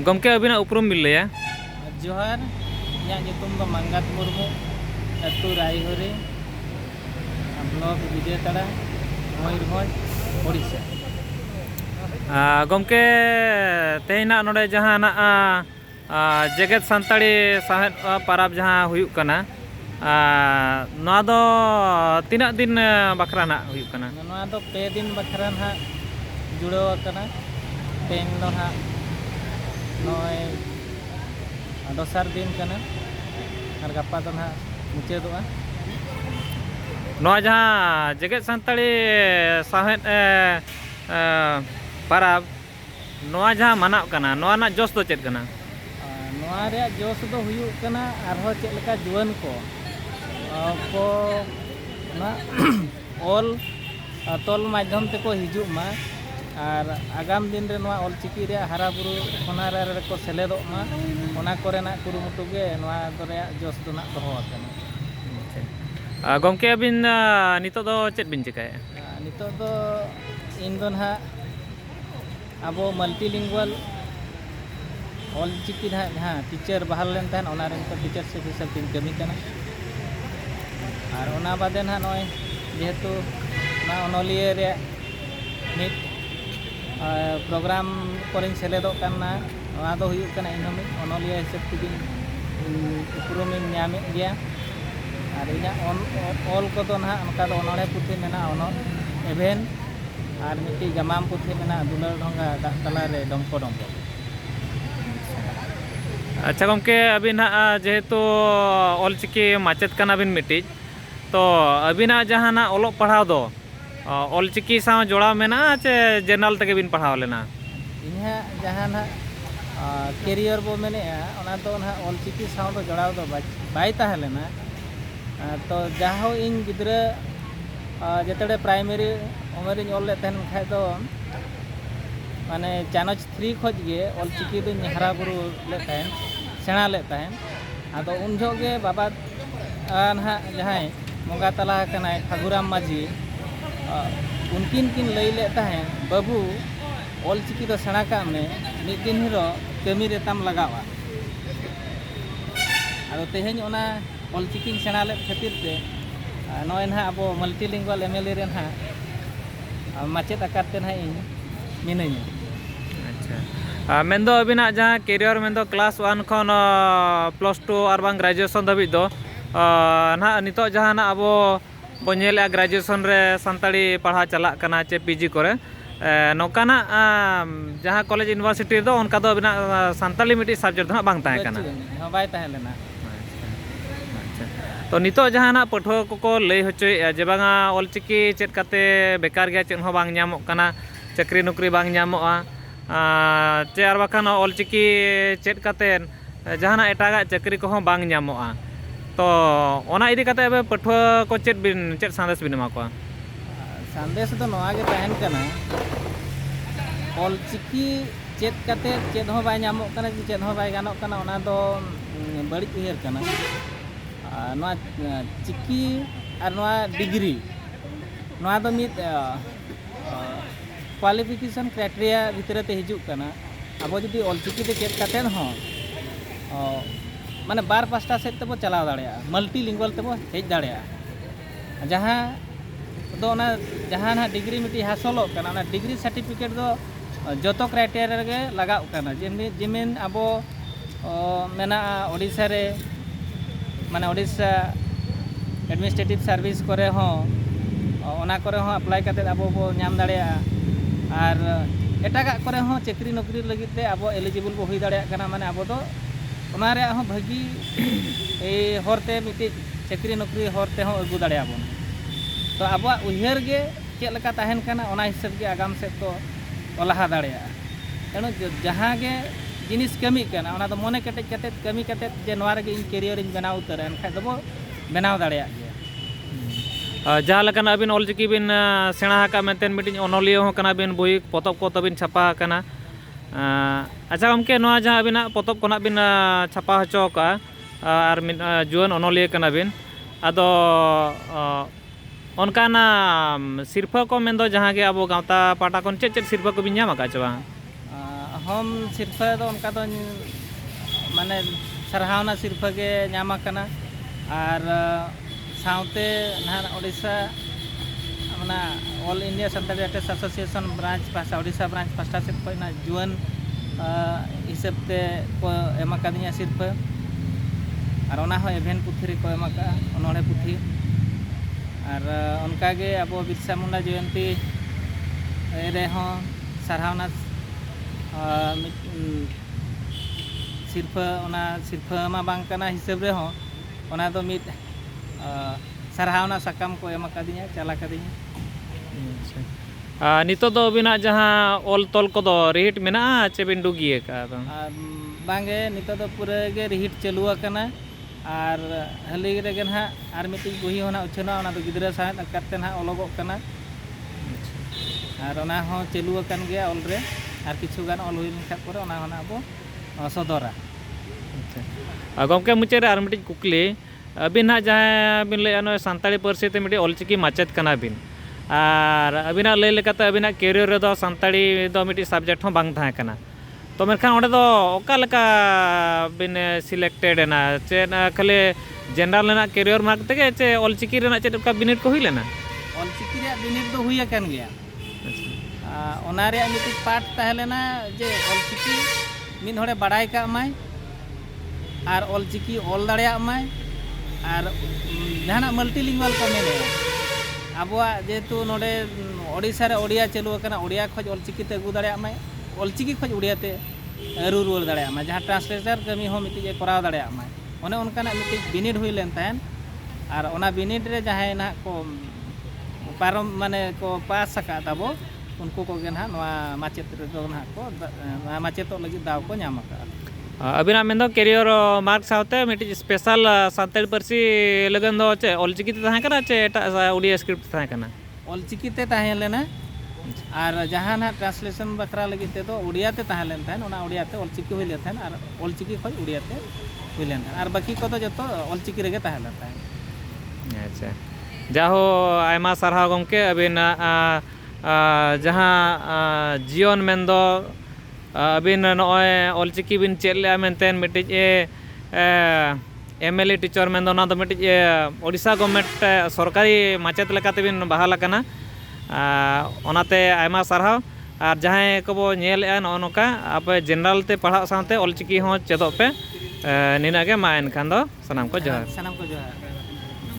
Gomke abina uprum bil ya. Johar, inyak nyutum do Manggat Murmu, Atu Raihore, Blok Vijaytara, Moyurbhanj, Odisha. Gomke tehina node jahan jeget santari sahet parab jahan huyuk kana. Noa do tinak din bakra nak huyuk kana. Noa do 2 दिन bakran ha judo kana. Ten do ha noy dosar दिन kana. Ar gapa do ha muchadoa. Noa jahan jeget santari sahet parab noa jahan manak kana. Noa nak jos do chet kana. Noa rea jos do huyuk kana arho chet leka juan ko na ol tol माध्यम te ko hijuk ma ar agam din re noa olchiki rea haraburu ona re ko seledok ma ona korenak kurumutu ge noa do rea jos do nak doho akana. Gomke abin nitok do chet bin cikai. Nitok do indon ha abo multilingual olchiki ha teacher bahal len tahan ona ren ko teacher se hisab tin kami kana. Ar ona baden ha noy jehetu na onoliye re mit program koring seledok kana noa do huyuk kana inomi onoliye hisab tigin uprumin nyame gya ar inya ol ko do na onka do onole puthi mena ono event ar miti gamam puthi mena dular dhonga dak tala re dongko dongko. अच्छा गमके अबिन जेहेतु ऑलचिकी माचेत कना बिन मिटिज तो अबिना जहाना ओलोक पढ़ाव दो ऑलचिकी साव जोड़ा मेना चे general तक बिन पढ़ाव लेना इन्हा जहाना कैरियर बो मेने ओना तो ना ऑलचिकी साव दो जोड़ाव दो बाय ताहे लेना तो जाहो इन गिद्रा जेतड़े प्राइमरी उमर इन ओल ले तहन खाय तो माने चानच 3 खोज गे ऑलचिकी दो हरा बुरु ले तहन सेना ले तहन आदो उन जोगे बाबा ना जहाय मोगा तला कना फागुराम माझी उनकिन किन लई ले तहन बाबू ऑलचिकी दो सेना का में मिद दिन हिरो कमी रे ताम लगावा आदो तेहेन ओना ऑलचिकी सेना ले खातिर ते नय ना अब मल्टीलिंगुअल एमएलए रे ना माचेत आकार ते ना इन मिनाइया. अच्छा मेंदो अबिना जहां कैरियर मेंदो क्लास 1 खन +2 और बांग ग्रेजुएशन दबिद दो ना नितो जहां अबो बनेले ग्रेजुएशन रे संताली पढ़ा चला कना चे पीजी करे नोकाना जहां कॉलेज यूनिवर्सिटी दो उनका दो अबिना संताली मिटी सब्जेक्ट ना बांग ताहे कना बाय ताहे लेना. तो नितो जहां पठुआ को लई होचोय जे बांगा ऑलचिकी चेत काते बेकार गया चेत हो बांग ᱧᱟᱢᱚᱜ कना चाकरी नौकरी बांग ᱧᱟᱢᱚᱜᱼᱟ चे आर बाखान ऑलचिकी चेत काते जहां एटागा चाकरी को बांग ᱧᱟᱢᱚᱜᱼᱟ तो ओना इदी काते पठुआ को चेत संदेश बिन एमा को संदेश तो नोआ गे तहन कना ऑलचिकी चेत काते चेत हो बाय ᱧᱟᱢᱚᱜ कना चेत हो बाय गानोग कना ओना दो बड़ी उयहर कना नोआ चिकी और नोआ डिग्री नोआ दो मिद क्वालिफिकेशन क्राइटेरिया भितर ते हिजुक कना अब जुदी ऑलचिकी ते चेत कातेन हो माने बार पास्टा सेट तेबो चलाव दाड़िया मल्टीलिंगुअल तेबो हेज दाड़िया जहां दो ना जहां ना डिग्री मिटी हासलो कना ना डिग्री सर्टिफिकेट दो जतो क्राइटेरिया गे लगाव कना जेमेन अब मेना ओडिसा रे माने ओडिसा एडमिनिस्ट्रेटिव सर्विस करे हो ओना करे हो अप्लाई काते अब बो नाम दाड़िया और एटागा करे हो चाकरी नौकरी लगी ते अब एलिजिबल बो हुई दाड़िया कना माने अब दो ओना रे हो भागी ए हरते मिटी चाकरी नौकरी हरते हो अगु दाड़िया बन तो अब उयहर गे चेत लका ताहेन कना ओना हिसाब गे आगाम से तो ओलाहा दाड़िया तेणु जहां गे जिनिस कमी कना ओना दो मने केटेज कते कमी कते जे नोआ रे इन कैरियर इन बनाव उतर एनखा दबो बनाव दाड़िया जहाँ लकन अबिन ऑलचिकी बिन सेणा का मेंटेन मीटिंग ओनोलियो हो कना बिन बुई पोतब को तबिन छापा कना अच्छा गमके नोआ जहाँ अबिना पोतब कोना बिन छापा हचो का और जुआन ओनोलियो कना बिन आदो ओनकाना सिरफा को मेंदो जहाँ गे अब गावता पाटा कोन चेत चेत सिरफा को बिन ᱧᱟᱢ ᱟᱠᱟ ᱪᱮ ᱵᱟᱝ ᱦᱳᱢ ᱥᱤᱨᱯᱟᱹ ᱫᱚ ᱚᱱᱠᱟ ᱫᱚ ᱢᱟᱱᱮ ᱥᱟᱨᱦᱟᱣᱱᱟ ᱥᱤᱨᱯᱟᱹ ᱜᱮ ᱧᱟᱢ ᱟᱠᱟᱱᱟ ᱟᱨ ᱥᱟᱶᱛᱮ ᱱᱟᱦᱟᱜ ᱳᱰᱤᱥᱟ ᱚᱱᱟ all India Santali artist association branch ᱯᱟᱦᱴᱟ ᱳᱰᱤᱥᱟ ᱵᱨᱟᱧᱪ ᱯᱟᱦᱴᱟ ᱥᱮᱫ ᱠᱷᱚᱱ ᱡᱩᱣᱟᱹᱱ ᱦᱤᱥᱟᱹᱵ te ko ᱮᱢ ᱟᱠᱟᱫᱤᱧᱟ ᱥᱤᱨᱯᱟᱹ ᱟᱨ ᱚᱱᱟ ᱦᱚᱸ ᱮᱵᱷᱮᱱ ᱯᱩᱛᱷᱤ ᱨᱮᱠᱚ ᱮᱢ ᱟᱠᱟᱜᱼᱟ ᱚᱱᱚᱬᱦᱮ ᱯᱩᱛᱷᱤ ᱟᱨ ᱚᱱᱠᱟᱜᱮ ᱟᱵᱚ ᱵᱤᱨᱥᱟ ᱢᱩᱱᱰᱟ ᱡᱚᱭᱚᱱᱛᱤ ᱨᱮᱦᱚᱸ ᱥᱟᱨᱦᱟᱣᱱᱟ ᱥᱤᱨᱯᱟᱹ ᱚᱱᱟ ᱥᱤᱨᱯᱟᱹ ᱢᱟ ᱵᱟᱝ ᱠᱟᱱᱟ ᱦᱤᱥᱟᱹᱵ ᱨᱮᱦᱚᱸ ᱚᱱᱟ ᱫᱚ ᱢᱤᱫ ᱥᱟᱨᱦᱟᱣᱱᱟ ᱥᱟᱠᱟᱢ ᱠᱚ ᱮᱢ ᱟᱠᱟᱫᱤᱧᱟ ᱪᱟᱞ ᱟᱠᱟᱫᱤᱧᱟ ᱱᱤᱛᱚᱜ ᱫᱚ ᱟᱹᱵᱤᱱᱟᱜ ᱡᱟᱦᱟᱸ ᱚᱞ ᱛᱚᱞ ᱠᱚᱫᱚ ᱨᱤᱦᱤᱴ ᱢᱮᱱᱟᱜᱼᱟ ᱪᱮ ᱵᱤᱱ ᱰᱩᱜᱤ ᱟᱠᱟᱫᱟ? ᱵᱟᱝᱜᱮ ᱱᱤᱛᱚᱜ ᱫᱚ ᱯᱩᱨᱟᱹ ᱜᱮ ᱨᱤᱦᱤᱴ ᱪᱟᱹᱞᱩ ᱟᱠᱟᱱᱟ ᱟᱨ ᱦᱟᱹᱞᱤ ᱨᱮᱜᱮ ᱱᱟᱦᱟᱜ ᱟᱨ ᱢᱤᱫᱴᱤᱡ ᱵᱩᱦᱤ ᱦᱚᱸ ᱱᱟᱦᱟᱜ ᱩᱪᱷᱟᱹᱱᱚᱜᱼᱟ ᱚᱱᱟ ᱫᱚ ᱜᱤᱫᱽᱨᱟᱹ ᱥᱟᱶᱦᱮᱫ ᱟᱠᱟᱨᱛᱮ ᱱᱟᱦᱟᱜ ᱚᱞᱚᱜᱚᱜ ᱠᱟᱱᱟ ᱟᱨ ᱚᱱᱟ ᱦᱚᱸ ᱪᱟᱹᱞᱩ ᱟᱠᱟᱱ ᱜᱮᱭᱟ ᱚᱞ ᱨᱮ ᱟᱨ ᱠᱤᱪᱷᱩ ᱜᱟᱱ ᱚᱞ ᱦᱩᱭ ᱞᱮᱱᱠᱷᱟᱱ ᱯᱚᱨᱮ ᱚᱱᱟ ᱦᱚᱸ ᱱᱟᱦᱟᱜ ᱵᱚ ᱥᱚᱫᱚᱨᱟ। ᱜᱚᱢᱠᱮ ᱢᱩᱪᱟᱹᱫ ᱨᱮ ᱟᱨ ᱢᱤᱫᱴᱤᱡ ᱠᱩᱠᱞᱤ ᱟᱹᱵᱤᱱ ᱦᱟᱸᱜ ᱡᱟᱦᱟᱸ ᱵᱤᱱ ᱞᱟᱹᱭᱮᱫᱼᱟ ᱱᱚᱜᱼᱚᱭ ᱥᱟᱱᱛᱟᱲᱤ ᱯᱟᱹᱨᱥᱤ ᱛᱮ ᱢᱤᱫᱴᱤᱡ ᱚᱞᱪᱤᱠᱤ ᱢᱟᱪᱮᱫ ᱠᱟᱱᱟ ᱵᱤᱱ ᱟᱨ ᱟᱹᱵᱤᱱᱟᱜ ᱞᱟᱹᱭ ᱞᱮᱠᱟᱛᱮ ᱟᱹᱵᱤᱱᱟᱜ ᱠᱮᱨᱤᱭᱟᱨ ᱨᱮᱫᱚ ᱥᱟᱱᱛᱟᱲᱤ ᱫᱚ ᱢᱤᱫᱴᱤᱡ ᱥᱟᱵᱡᱮᱠᱴ ᱦᱚᱸ ᱵᱟᱝ ᱛᱟᱦᱮᱸ ᱠᱟᱱᱟ ᱛᱚ ᱢᱮᱱᱠᱷᱟᱱ ᱚᱸᱰᱮ ᱫᱚ ᱚᱠᱟ ᱞᱮᱠᱟ ᱵᱤᱱ ᱥᱤᱞᱮᱠᱴᱮᱰ ᱮᱱᱟ ᱪᱮᱫ ᱠᱷᱟᱹᱞᱤ ᱡᱮᱱᱟᱨᱮᱞ ᱨᱮᱱᱟᱜ ᱠᱮᱨᱤᱭᱟᱨ ᱢᱟᱨᱠ ᱛᱮᱜᱮ ᱪᱮ ᱚᱞᱪᱤᱠᱤ ᱨᱮᱱᱟᱜ ᱪᱮᱫ ᱚᱱᱠᱟ ᱵᱤᱱᱤᱰ ko ᱦᱩᱭ ᱞᱮᱱᱟ? ᱚᱞᱪᱤᱠᱤ ᱨᱮᱭᱟᱜ ᱵᱤᱱᱤᱰ ᱫᱚ ᱦᱩᱭ ᱟᱠᱟᱱ ᱜᱮᱭᱟ ᱚᱱᱟ ᱨᱮᱭᱟᱜ ᱢᱤᱫᱴᱤᱡ ᱯᱟᱴ ᱛᱟᱦᱮᱸ ᱞᱮᱱᱟ ᱡᱮ ᱚᱞᱪᱤᱠᱤ ᱢᱤᱫ ᱦᱚᱲᱮ ᱵᱟᱲᱟᱭ ᱠᱟᱜ ᱢᱟᱭ ᱟᱨ ᱚᱞᱪᱤᱠᱤ ᱚᱞ ᱫᱟᱲᱮᱭᱟᱜ ᱢᱟᱭ ᱟᱨ ᱡᱟᱦᱟᱱᱟᱜ ᱢᱟल्टीलिᱝᱜᱩᱣᱟᱞ ᱠᱚ ᱢᱮᱱᱮᱜᱼᱟ ᱟᱵᱚᱣᱟᱜ ᱡᱮᱦᱮᱛᱩ ᱱᱚᱰᱮ ᱳᱰᱤᱥᱟ ᱨᱮ ᱳᱰᱤᱭᱟ ᱪᱟᱹᱞᱩ ᱟᱠᱟᱱᱟ ᱳᱰᱤᱭᱟ ᱠᱷᱚᱡ ᱚᱞᱪᱤᱠᱤ ᱛᱮ ᱟᱹᱜᱩ ᱫᱟᱲᱮᱭᱟᱜ ᱢᱟᱭ ᱚᱞᱪᱤᱠᱤ ᱠᱷᱚᱡ ᱳᱰᱤᱭᱟ ᱛᱮ ᱟᱹᱨᱩ ᱨᱩᱣᱟᱹᱲ ᱫᱟᱲᱮᱭᱟᱜ ᱢᱟᱭ ᱡᱟᱦᱟᱸ ᱴᱨᱟᱱᱥᱞᱮᱴᱟᱨ ᱠᱟᱹᱢᱤ ᱦᱚᱸ ᱢᱤᱫᱴᱤᱡ ᱠᱚᱨᱟᱣ ᱫᱟᱲᱮᱭᱟᱜ ᱢᱟᱭ ᱚᱱᱮ ᱚᱱᱠᱟᱱᱟᱜ ᱢᱤᱫᱴᱤᱡ ᱵᱤᱱᱤᱰ ᱦᱩᱭ ᱞᱮᱱ ᱛᱟᱦᱮᱱ ᱟᱨ ᱚᱱᱟ ᱵᱤᱱᱤᱰ ᱨᱮ ᱡᱟᱦᱟᱸᱭ ᱱᱟᱦᱟᱜ ᱠᱚ ᱯᱟᱨᱚᱢ ᱢᱟᱱᱮ ko ᱯᱟᱥ ᱟᱠᱟᱫ ᱛᱟᱵᱚ उनको कोगे ना नवा माचेत रेदो ना को माचेतोग लगी दाव को ᱧᱟᱢ ᱟᱠᱟᱜᱼᱟ। ᱟᱹᱵᱤᱱᱟᱜ ᱢᱮᱱᱫᱚ ᱠᱮᱨᱤᱭᱟᱨ ᱢᱟᱨᱠ ᱥᱟᱶᱛᱮ ᱢᱤᱫᱴᱤᱡ ᱥᱯᱮᱥᱟᱞ ᱥᱟᱱᱛᱟᱲᱤ ᱯᱟᱹᱨᱥᱤ ᱞᱟᱹᱜᱤᱫ ᱫᱚ ᱪᱮᱫ ᱚᱞᱪᱤᱠᱤ ᱛᱮ ᱛᱟᱦᱮᱸ ᱠᱟᱱᱟ ᱪᱮ ᱮᱴᱟᱜ ᱩᱰᱤᱭᱟ ᱥᱠᱨᱤᱯᱴ ᱛᱟᱦᱮᱸ ᱠᱟᱱᱟ? ᱚᱞᱪᱤᱠᱤ ᱛᱮ ᱛᱟᱦᱮᱸ ᱞᱮᱱᱟ ᱟᱨ ᱡᱟᱦᱟᱸ ᱱᱟᱦᱟᱜ ᱴᱨᱟᱱᱥᱞᱮᱥᱚᱱ ᱵᱟᱠᱷᱨᱟ ᱞᱟᱹᱜᱤᱫ ᱛᱮᱫᱚ ᱳᱰᱤᱭᱟ ᱛᱮ ᱛᱟᱦᱮᱸ ᱞᱮᱱ ᱛᱟᱦᱮᱸ ᱚᱱᱟ ᱳᱰᱤᱭᱟ ᱛᱮ ᱚᱞᱪᱤᱠᱤ ᱦᱩᱭ ᱞᱮᱱ ᱛᱟᱦᱮᱸ ᱟᱨ ᱚᱞᱪᱤᱠᱤ ᱠᱷᱚᱡ ᱳᱰᱤᱭᱟ ᱛᱮ ᱦᱩᱭ ᱞᱮᱱ ᱛᱟᱦᱮᱸ ᱟᱨ ᱵᱟᱹᱠᱤ ᱠᱚᱫᱚ ᱡᱚᱛᱚ ᱚᱞᱪᱤᱠᱤ ᱨᱮᱜᱮ ᱛᱟᱦᱮᱸ ᱞᱮᱱ ᱛᱟᱦᱮᱸ। ᱟᱪᱪᱷᱟ ᱡᱟᱦᱳ ᱟᱭᱢᱟ ᱥᱟᱨᱦᱟᱣ ᱜᱚᱢᱠᱮ ᱟᱹᱵᱤᱱᱟᱜ ᱡᱟᱦᱟᱸ ᱡᱤᱭᱚᱱ ᱢᱮᱱᱫᱚ ᱟᱹᱵᱤᱱ ᱱᱚᱜᱼᱚᱭ ᱚᱞᱪᱤᱠᱤ ᱵᱤᱱ ᱪᱮᱫ ᱞᱮᱜᱼᱟ ᱢᱮᱱᱛᱮ ᱢᱤᱫᱴᱤᱡ MLA ᱴᱤᱪᱟᱨ ᱢᱮᱱᱫᱚ ᱚᱱᱟ ᱫᱚ ᱢᱤᱫᱴᱤᱡ ᱳᱰᱤᱥᱟ ᱜᱚᱵᱷᱚᱨᱱᱢᱮᱱᱴ ᱥᱚᱨᱠᱟরি ᱢᱟᱪᱮᱫ ᱞᱮᱠᱟᱛᱮᱵᱤᱱ ᱵᱟᱦᱟᱞ ᱟᱠᱟᱱᱟ ᱚᱱᱟᱛᱮ ᱟᱭᱢᱟ ᱥᱟᱨᱦᱟᱣ ᱟᱨ ᱡᱟᱦᱟᱸᱭ ᱠᱚᱵᱚ ᱧᱮᱞᱮᱜᱼᱟ ᱱᱚᱜᱼᱚ ᱱᱚᱝᱠᱟ ᱟᱯᱮ ᱡᱮᱱᱟᱨᱮᱞ ᱛᱮ ᱯᱟᱲᱦᱟᱜ ᱥᱟᱶᱛᱮ ᱚᱞᱪᱤᱠᱤ ᱦᱚᱸ ᱪᱮᱫᱚᱜ ᱯᱮ ᱱᱤᱱᱟᱹᱜ ᱜᱮ ᱢᱟ ᱮᱱᱠᱷᱟᱱ ᱫᱚ ᱥᱟᱱᱟᱢ ᱠᱚ ᱡᱚᱦᱟᱨ। ᱥᱟᱱᱟᱢ ᱠᱚ ᱡᱚᱦᱟᱨ।